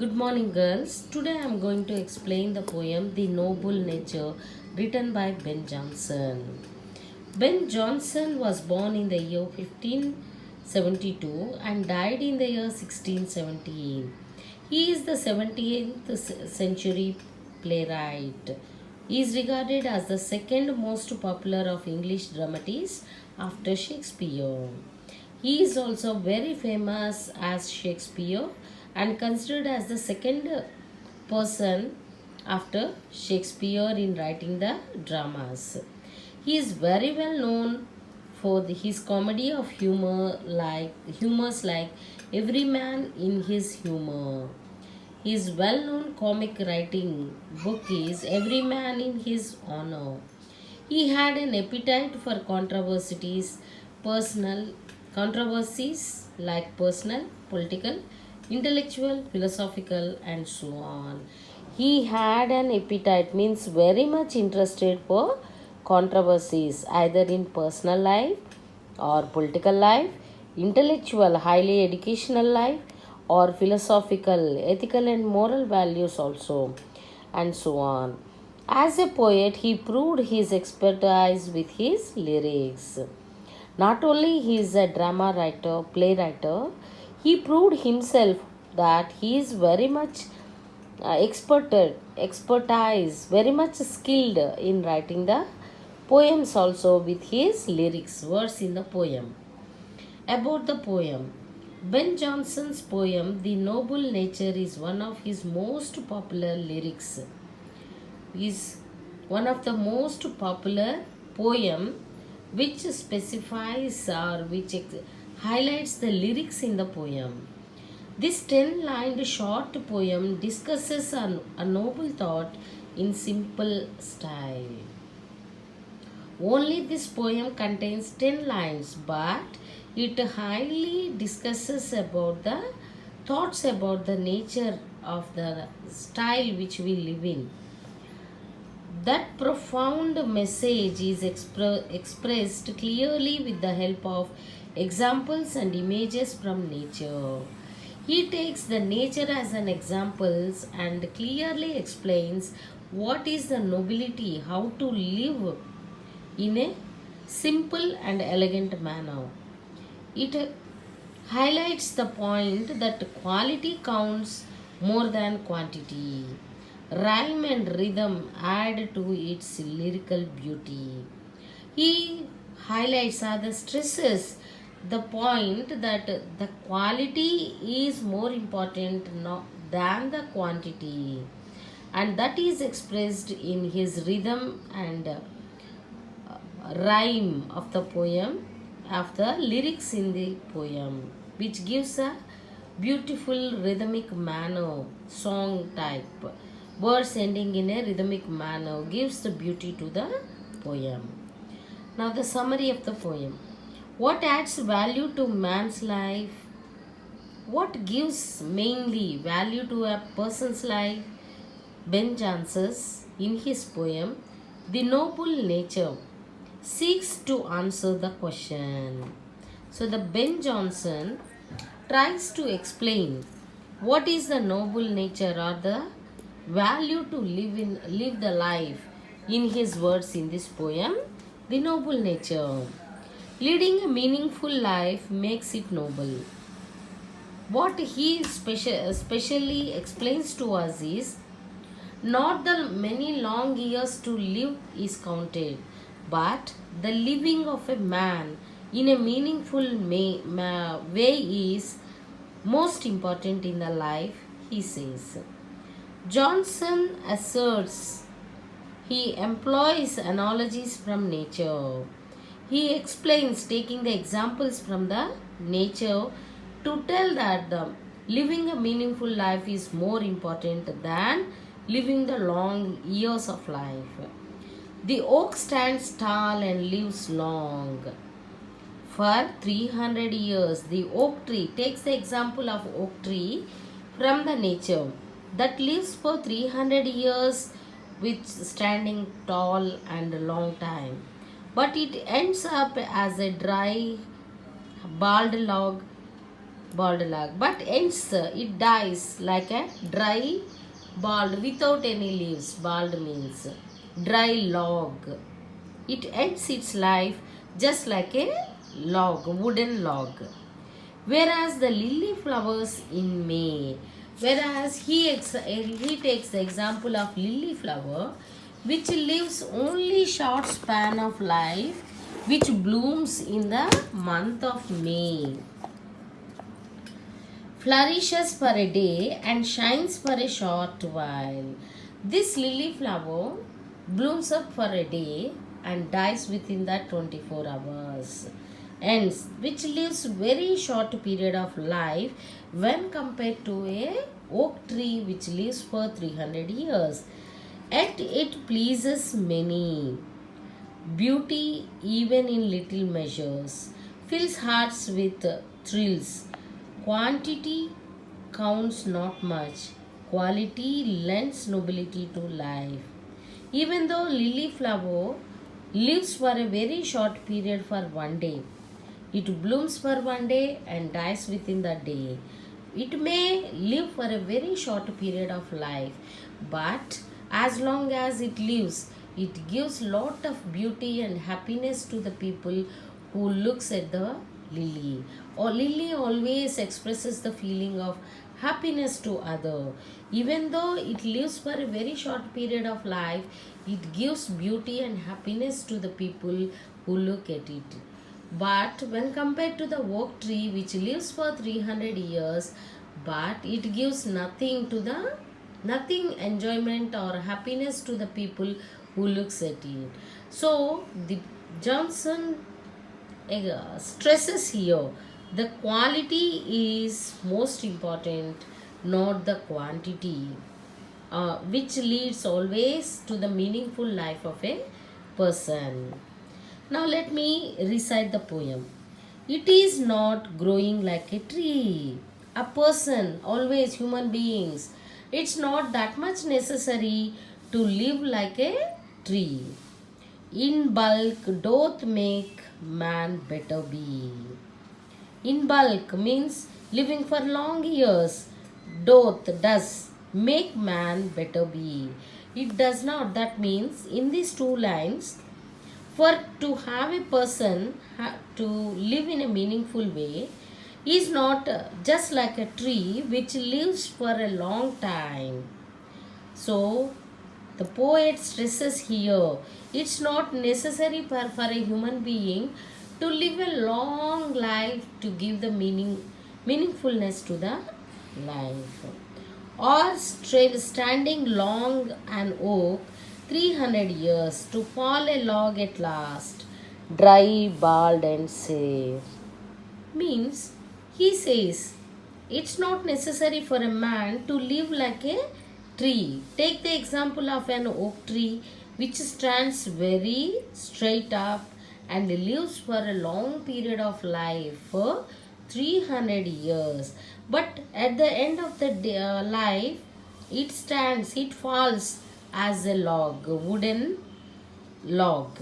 Good morning, girls. Today I am going to explain the poem The Noble Nature written by Ben Jonson. Ben Jonson was born in the year 1572 and died in the year 1617. He is the 17th century playwright. He is regarded as the second most popular of English dramatists after Shakespeare. He is also very famous as Shakespeare and considered as the second person after Shakespeare in writing the dramas. He is very well known for his comedy of humors like Every Man in His Humor. His well-known comic writing book is Every Man in His Honor. He had an appetite for personal controversies like personal, political, intellectual, philosophical, and so on. He had an appetite means very much interested for controversies either in personal life or political life, intellectual, highly educational life, or philosophical, ethical, and moral values also, and so on. As a poet, he proved his expertise with his lyrics. Not only he is a drama writer, playwright, he proved himself that he is very much expertise, very much skilled in writing the poems also with his lyrics, words in the poem. About the poem, Ben Jonson's poem The Noble Nature is one of his most popular lyrics. Is one of the most popular poem which specifies or which highlights the lyrics in the poem. This 10-lined short poem discusses a noble thought in simple style. Only this poem contains 10 lines, but it highly discusses about the thoughts about the nature of the style which we live in. That profound message is expressed clearly with the help of examples and images from nature. He takes the nature as an example and clearly explains what is the nobility, how to live in a simple and elegant manner. It highlights the point that quality counts more than quantity. Rhyme and rhythm add to its lyrical beauty. He highlights or the stresses the point that the quality is more important than the quantity, and that is expressed in his rhythm and rhyme of the poem, of the lyrics in the poem, which gives a beautiful rhythmic manner, song type. Words ending in a rhythmic manner gives the beauty to the poem. Now, the summary of the poem. What adds value to man's life? What gives mainly value to a person's life? Ben Jonson, in his poem, The Noble Nature, seeks to answer the question. So, the Ben Jonson tries to explain what is the noble nature or the value to live the life in his words in this poem, The Noble Nature. Leading a meaningful life makes it noble. What he especially explains to us is not the many long years to live is counted, but the living of a man in a meaningful way is most important in the life, he says. Jonson asserts he employs analogies from nature. He explains taking the examples from the nature to tell that the living a meaningful life is more important than living the long years of life. The oak stands tall and lives long. For 300 years, the oak tree takes the example of oak tree from the nature that lives for 300 years with standing tall and a long time, but it ends up as a dry bald log bald log, but ends, it dies like a dry bald without any leaves. Bald means dry log. It ends its life just like a log, wooden log. Whereas the lily flowers in May, whereas he takes the example of lily flower, which lives only short span of life, which blooms in the month of May, flourishes for a day and shines for a short while. This lily flower blooms up for a day and dies within that 24 hours, and which lives very short period of life when compared to a oak tree which lives for 300 years. Yet it pleases many. Beauty, even in little measures, fills hearts with thrills. Quantity counts not much. Quality lends nobility to life. Even though lily flower lives for a very short period for one day, it blooms for one day and dies within the day. It may live for a very short period of life, but as long as it lives, it gives lot of beauty and happiness to the people who looks at the lily. Or lily always expresses the feeling of happiness to other. Even though it lives for a very short period of life, it gives beauty and happiness to the people who look at it. But when compared to the oak tree which lives for 300 years, but it gives nothing enjoyment or happiness to the people who looks at it. So the Johnson stresses here the quality is most important, not the quantity, which leads always to the meaningful life of a person. Now let me recite the poem. It is not growing like a tree. A person, always human beings, it's not that much necessary to live like a tree. In bulk doth make man better be. In bulk means living for long years. Doth, does, make man better be. It does not. That means in these two lines, for to have a person to live in a meaningful way is not just like a tree which lives for a long time. So the poet stresses here, it's not necessary for a human being to live a long life to give the meaningfulness to the life. Or standing long an oak 300 years to fall a log at last, dry, bald and sere. Means he says it's not necessary for a man to live like a tree. Take the example of an oak tree which stands very straight up and lives for a long period of life for 300 years. But at the end of the life, it falls as a log, wooden log,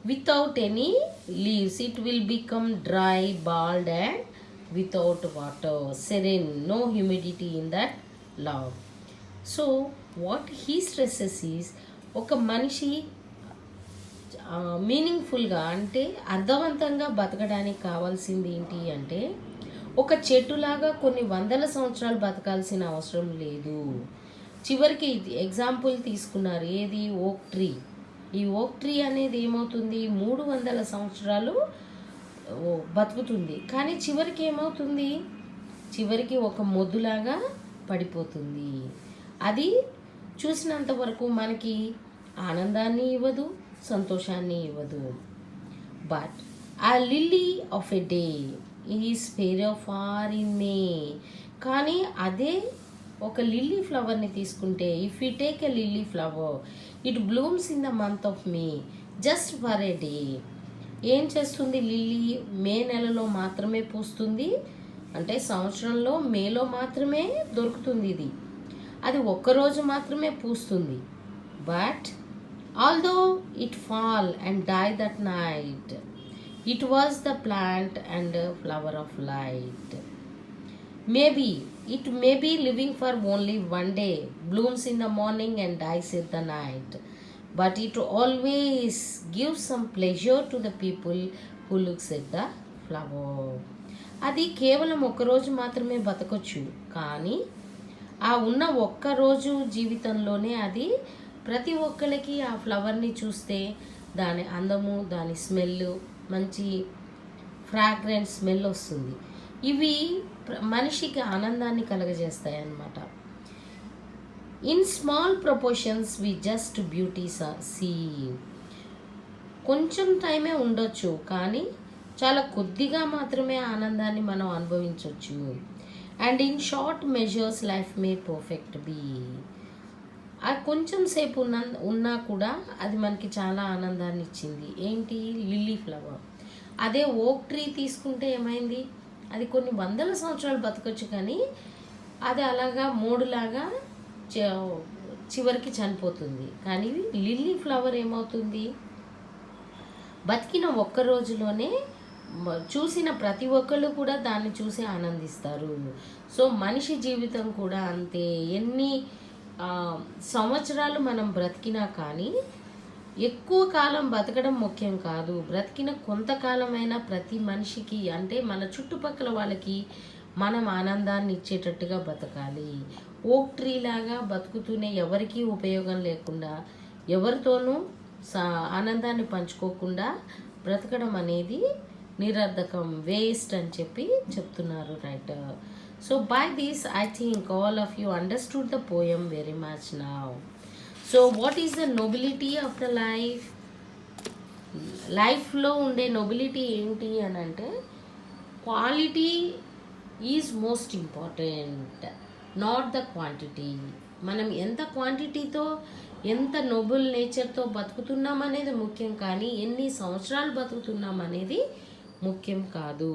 without any leaves. It will become dry, bald and without water, serene, no humidity in that log. So what he stresses is, ఒక మనిషి మీనింగ్ఫుల్గా అంటే అర్థవంతంగా బతకడానికి కావాల్సింది ఏంటి అంటే, ఒక చెట్టులాగా కొన్ని వందల సంవత్సరాలు బతకాల్సిన అవసరం లేదు. చివరికి ఎగ్జాంపుల్ తీసుకున్నారు, ఏది, ఓక్ ట్రీ. ఈ ఓక్ ట్రీ అనేది ఏమవుతుంది, 300 సంవత్సరాలు బతుకుతుంది. కానీ చివరికి ఏమవుతుంది, చివరికి ఒక మొద్దులాగా పడిపోతుంది. అది చూసినంత వరకు మనకి ఆనందాన్ని ఇవ్వదు, సంతోషాన్ని ఇవ్వదు. But a lily of a day is fair far in May. కానీ అదే ఒక లిల్లీ ఫ్లవర్ని తీసుకుంటే, if you take a lily flower, it blooms in the month of May just for a day. ఏం చేస్తుంది లిల్లీ, మే నెలలో మాత్రమే పూస్తుంది. అంటే సంవత్సరంలో మేలో మాత్రమే దొరుకుతుంది ఇది. అది ఒక్కరోజు మాత్రమే పూస్తుంది. But although it fall and die that night, it was the plant and flower of light. Maybe it may be living for only one day, blooms in the morning and dies in the night, but it always gives some pleasure to the people who looks at the flower. అది కేవలం ఒక్కరోజు మాత్రమే బతకొచ్చు, కానీ ఆ ఉన్న ఒక్కరోజు జీవితంలోనే అది ప్రతి ఒక్కరికి ఆ ఫ్లవర్ని చూస్తే దాని అందము, దాని స్మెల్, మంచి ఫ్రాగ్రెన్స్ స్మెల్ వస్తుంది. ఇవి మనిషికి ఆనందాన్ని కలగజేస్తాయి అన్నమాట. In small proportions we just beauty see. కొంచెం టైమే ఉండొచ్చు, కానీ చాలా కొద్దిగా మాత్రమే ఆనందాన్ని మనం అనుభవించవచ్చు. And in short measures life may perfect be. ఆ కొంచెం సేపు ఉన్నా కూడా అది మనకి చాలా ఆనందాన్ని ఇచ్చింది. ఏంటి? Lily flower. అదే ఓక్ ట్రీ తీసుకుంటే ఏమైంది? అది కొన్ని వందల సంవత్సరాలు బతకొచ్చు, కానీ అది అలాగా మూడులాగా చివరికి చనిపోతుంది. కానీ లిల్లీ ఫ్లవర్ ఏమవుతుంది? బతికిన ఒక్క రోజులోనే చూసిన ప్రతి ఒక్కళ్ళు కూడా దాన్ని చూసి ఆనందిస్తారు. సో మనిషి జీవితం కూడా అంతే. ఎన్ని సంవత్సరాలు మనం బ్రతికినా కానీ ఎక్కువ కాలం బతకడం ముఖ్యం కాదు. బ్రతికిన కొంతకాలమైనా ప్రతి మనిషికి, అంటే మన చుట్టుపక్కల వాళ్ళకి మనం ఆనందాన్ని ఇచ్చేటట్టుగా బతకాలి. ఓక్ ట్రీ లాగా బతుకుతూనే ఎవరికీ ఉపయోగం లేకుండా, ఎవరితోనూ ఆనందాన్ని పంచుకోకుండా బ్రతకడం అనేది నిరర్ధకం, వేస్ట్ అని చెప్పి చెప్తున్నారు writer. So by this I think all of you understood the poem very much now. So what is the nobility of the life? లైఫ్లో ఉండే నొబిలిటీ ఏంటి అని అంటే, quality is most important, not the quantity. మనం ఎంత క్వాంటిటీతో, ఎంత Nobel నేచర్తో బతుకుతున్నాం అనేది ముఖ్యం, కానీ ఎన్ని సంవత్సరాలు బతుకుతున్నాం అనేది ముఖ్యం కాదు.